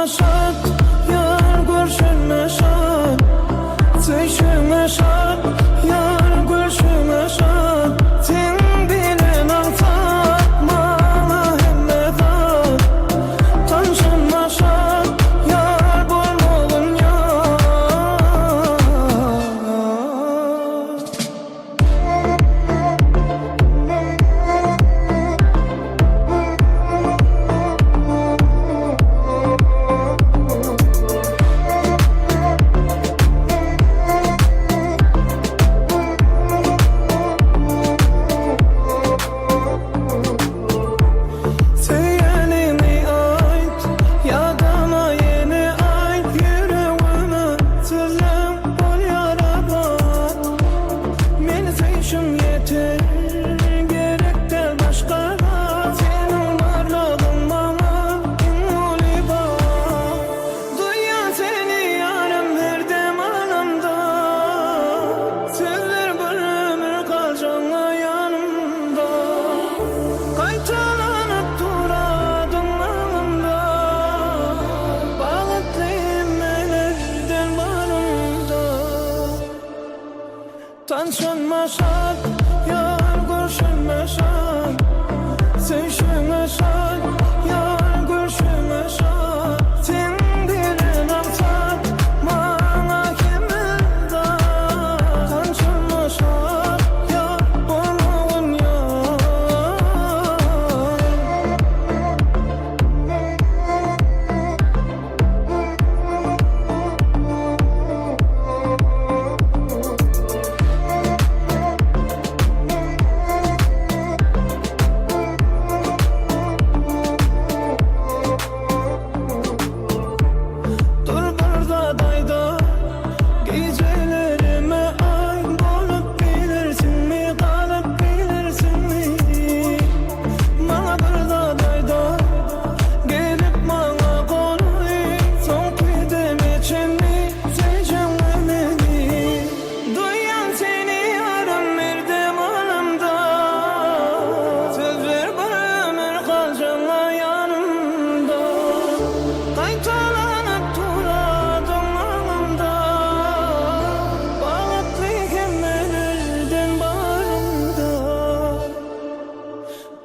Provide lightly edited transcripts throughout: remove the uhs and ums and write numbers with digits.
şart, yar görüşüme şart. Söşüme şart, yar görüşüme şart. Sen bilen alsak, bana hemme zat. Tanışıma şart, yar bolmalın yar. Tanışma şart, yar görüşüme şart. Sevişime şart, yar görüşüme şart. Sen bilen alsak, bana kime zat. Tanışma şart, yar bolmalın yar.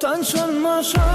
Tanışma şart.